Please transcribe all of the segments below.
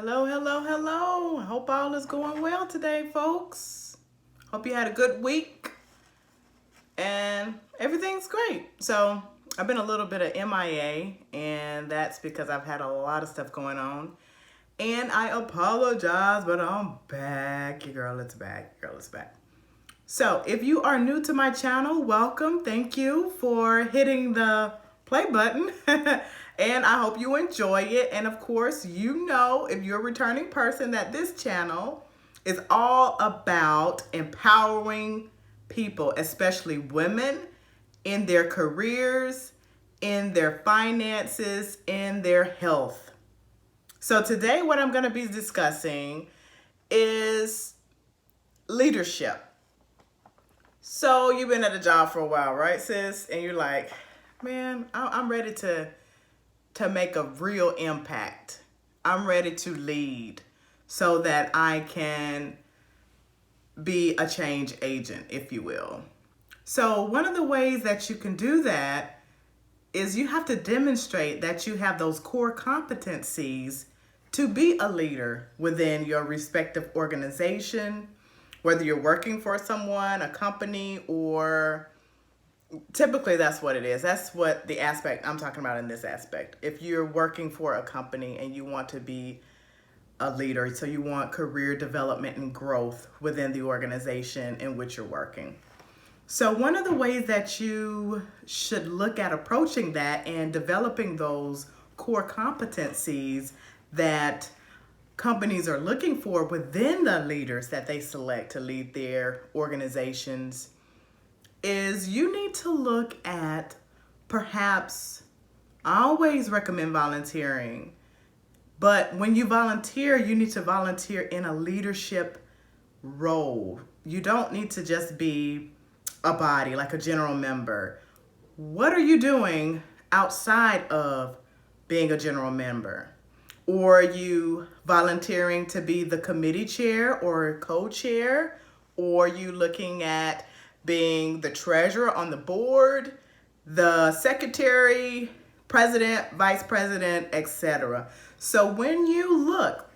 Hello, hello, hello. I hope all is going well today, folks. Hope you had a good week and everything's great. So, I've been a little bit of MIA, and that's because I've had a lot of stuff going on. And I apologize, but I'm back. Your girl is back. Your girl is back. So, if you are new to my channel, welcome. Thank you for hitting the play button. And I hope you enjoy it. And of course, you know, if you're a returning person, that this channel is all about empowering people, especially women, in their careers, in their finances, in their health. So today, what I'm going to be discussing is leadership. So you've been at a job for a while, right, sis? And you're like, man, I'm ready to make a real impact. I'm ready to lead so that I can be a change agent, if you will. So one of the ways that you can do that is you have to demonstrate that you have those core competencies to be a leader within your respective organization, whether you're working for someone, a company, or typically that's what it is. That's what the aspect I'm talking about in this aspect. If you're working for a company and you want to be a leader, so you want career development and growth within the organization in which you're working. So one of the ways that you should look at approaching that and developing those core competencies that companies are looking for within the leaders that they select to lead their organizations is you need to look at perhaps, I always recommend volunteering, but when you volunteer, you need to volunteer in a leadership role. You don't need to just be a body, like a general member. What are you doing outside of being a general member? Or are you volunteering to be the committee chair or co-chair? Or are you looking at being the treasurer on the board, the secretary, president, vice president, etc. So when you look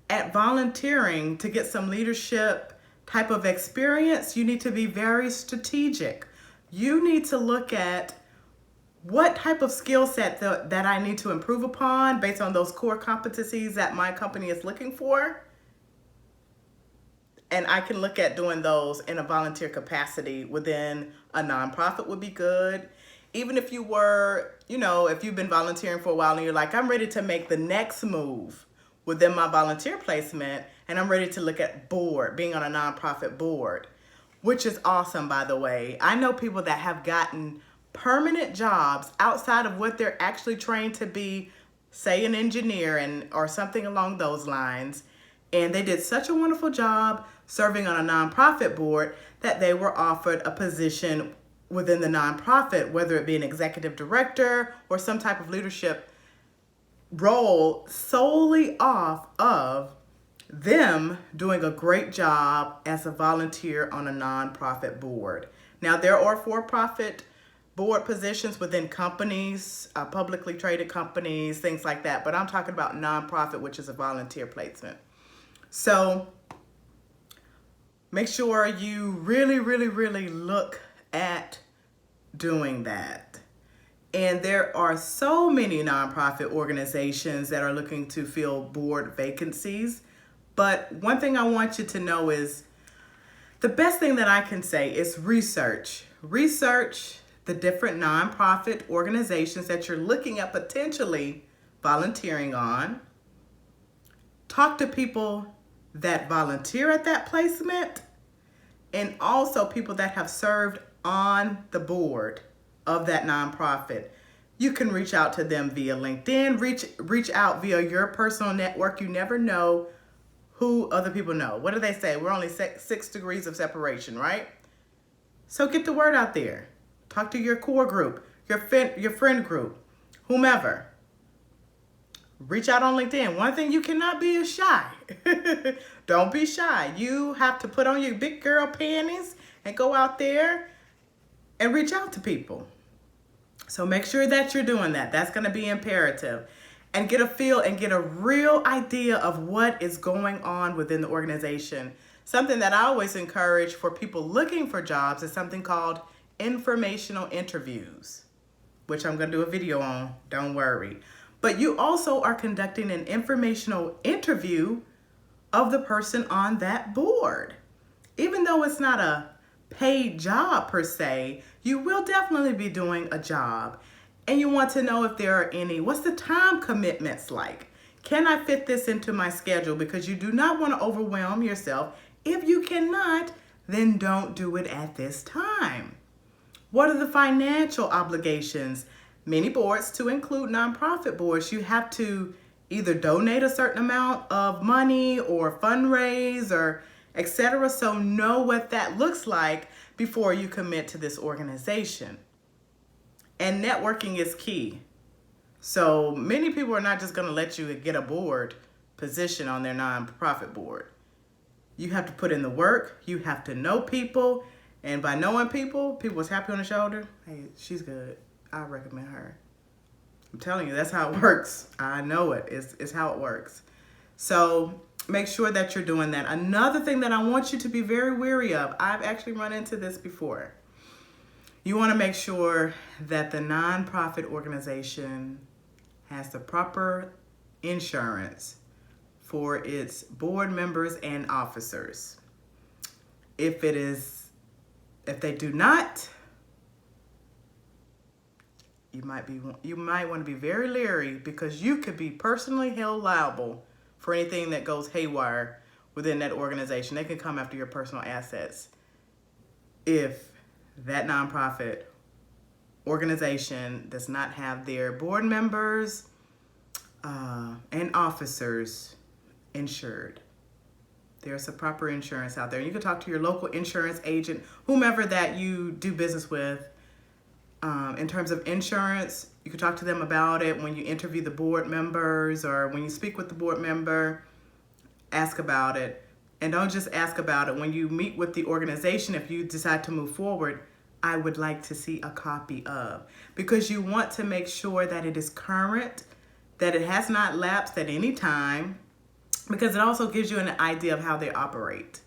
at volunteering to get some leadership type of experience, you need to be very strategic. You need to look at what type of skill set that I need to improve upon based on those core competencies that my company is looking for. And I can look at doing those in a volunteer capacity within a nonprofit would be good. Even if you were, if you've been volunteering for a while and you're like, I'm ready to make the next move within my volunteer placement, and I'm ready to look at being on a nonprofit board, which is awesome, by the way. I know people that have gotten permanent jobs outside of what they're actually trained to be, say an engineer or something along those lines. And they did such a wonderful job serving on a nonprofit board that they were offered a position within the nonprofit, whether it be an executive director or some type of leadership role, solely off of them doing a great job as a volunteer on a nonprofit board. Now, there are for-profit board positions within companies, publicly traded companies, things like that, but I'm talking about nonprofit, which is a volunteer placement. So make sure you really, really, really look at doing that. And there are so many nonprofit organizations that are looking to fill board vacancies. But one thing I want you to know is the best thing that I can say is research. Research the different nonprofit organizations that you're looking at potentially volunteering on. Talk to people that volunteer at that placement, and also people that have served on the board of that nonprofit. You can reach out to them via LinkedIn, reach out via your personal network. You never know who other people know. What do they say? We're only 6 degrees of separation, right? So get the word out there. Talk to your core group, your friend group, whomever. Reach out on LinkedIn. One thing you cannot be is shy. Don't be shy. You have to put on your big girl panties and go out there and reach out to people. So make sure that you're doing that. That's going to be imperative. and get a feel and get a real idea of what is going on within the organization. Something that I always encourage for people looking for jobs is something called informational interviews, which I'm going to do a video on, don't worry. But you also are conducting an informational interview of the person on that board. Even though it's not a paid job per se, you will definitely be doing a job. And you want to know if there are what's the time commitments like? Can I fit this into my schedule? Because you do not want to overwhelm yourself. If you cannot, then don't do it at this time. What are the financial obligations? Many boards, to include nonprofit boards, you have to either donate a certain amount of money or fundraise or etc. So know what that looks like before you commit to this organization. And networking is key. So many people are not just going to let you get a board position on their nonprofit board. You have to put in the work. You have to know people. And by knowing people, people tap you on the shoulder. Hey, she's good. I recommend her. I'm telling you, that's how it works. I know it. It's how it works. So make sure that you're doing that. Another thing that I want you to be very wary of, I've actually run into this before. You want to make sure that the nonprofit organization has the proper insurance for its board members and officers. If they do not, you might want to be very leery, because you could be personally held liable for anything that goes haywire within that organization. They can come after your personal assets if that nonprofit organization does not have their board members and officers insured. There's a proper insurance out there. You can talk to your local insurance agent, whomever that you do business with. In terms of insurance, you can talk to them about it when you interview the board members, or when you speak with the board member, ask about it. And don't just ask about it. When you meet with the organization, if you decide to move forward, I would like to see a copy of, because you want to make sure that it is current, that it has not lapsed at any time, because it also gives you an idea of how they operate.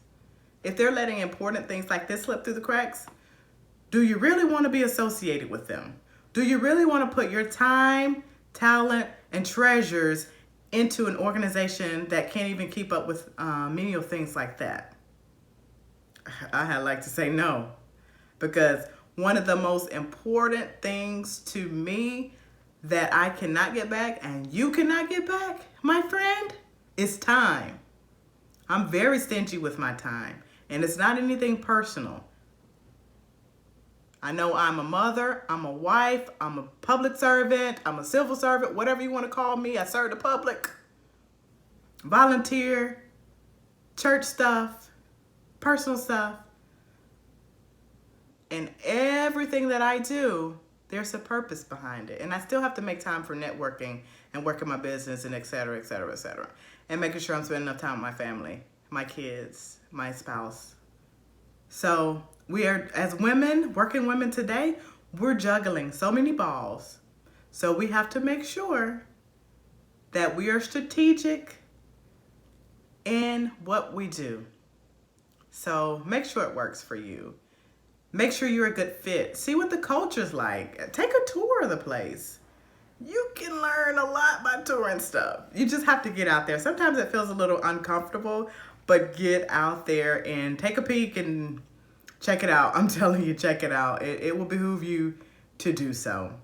If they're letting important things like this slip through the cracks, do you really want to be associated with them? Do you really want to put your time, talent, and treasures into an organization that can't even keep up with menial things like that? I like to say no, because one of the most important things to me that I cannot get back and you cannot get back, my friend, is time. I'm very stingy with my time, and it's not anything personal. I know I'm a mother, I'm a wife, I'm a public servant, I'm a civil servant, whatever you want to call me. I serve the public, volunteer, church stuff, personal stuff. And everything that I do, there's a purpose behind it. And I still have to make time for networking and working my business and et cetera, et cetera, et cetera. And making sure I'm spending enough time with my family, my kids, my spouse. So we are, as women, working women today, we're juggling so many balls. So we have to make sure that we are strategic in what we do. So make sure it works for you. Make sure you're a good fit. See what the culture's like. Take a tour of the place. You can learn a lot by touring stuff. You just have to get out there. Sometimes it feels a little uncomfortable, but get out there and take a peek and check it out. I'm telling you, check it out. It will behoove you to do so.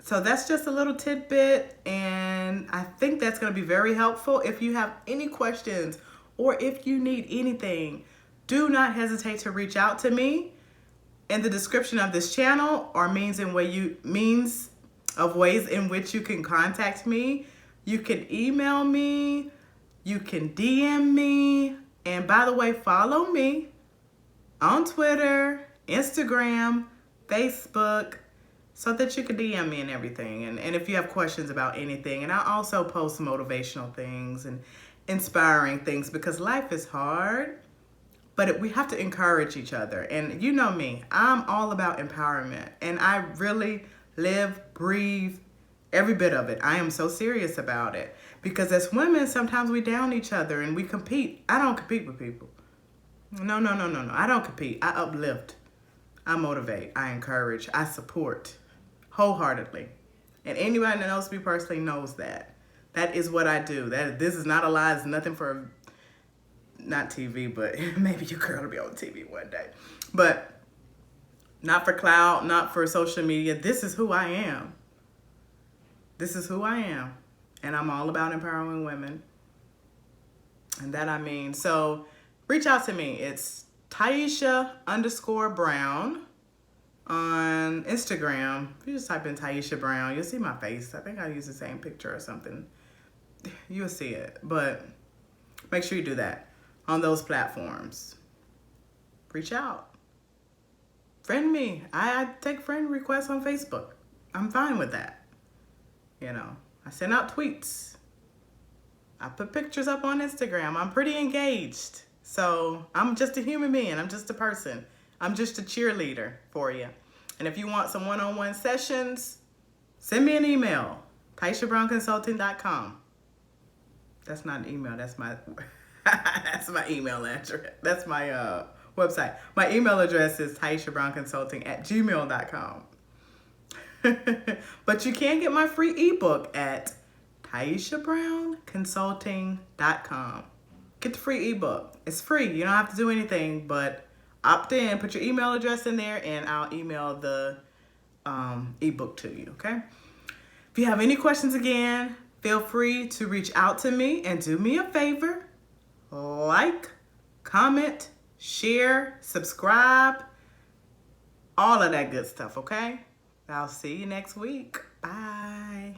So that's just a little tidbit, and I think that's going to be very helpful. If you have any questions or if you need anything, do not hesitate to reach out to me. In the description of this channel are means of ways in which you can contact me. You can email me, you can DM me, and by the way, follow me on Twitter, Instagram, Facebook, so that you can DM me and everything. And if you have questions about anything, and I also post motivational things and inspiring things, because life is hard. But we have to encourage each other. And you know me, I'm all about empowerment. And I really live, breathe Every bit of it. I am so serious about it. Because as women, sometimes we down each other and we compete. I don't compete with people. No. I don't compete. I uplift. I motivate. I encourage. I support wholeheartedly. And anybody that knows me personally knows that. That is what I do. This is not a lie. It's nothing for, not TV, but maybe your girl will be on TV one day. But not for clout, not for social media. This is who I am. This is who I am. And I'm all about empowering women. And that I mean. So reach out to me. It's Taisha_Brown on Instagram. If you just type in Taisha Brown, you'll see my face. I think I use the same picture or something. You'll see it. But make sure you do that on those platforms. Reach out. Friend me. I take friend requests on Facebook. I'm fine with that. You know, I send out tweets. I put pictures up on Instagram. I'm pretty engaged. So I'm just a human being. I'm just a person. I'm just a cheerleader for you. And if you want some one-on-one sessions, send me an email. TaishaBrownConsulting.com. That's not an email. That's my that's my email address. That's my website. My email address is TaishaBrownConsulting@gmail.com. But you can get my free ebook at TaishaBrownConsulting.com. Get the free ebook. It's free. You don't have to do anything but opt in, put your email address in there, and I'll email the ebook to you, okay? If you have any questions again, feel free to reach out to me and do me a favor. Like, comment, share, subscribe, all of that good stuff, okay? I'll see you next week. Bye.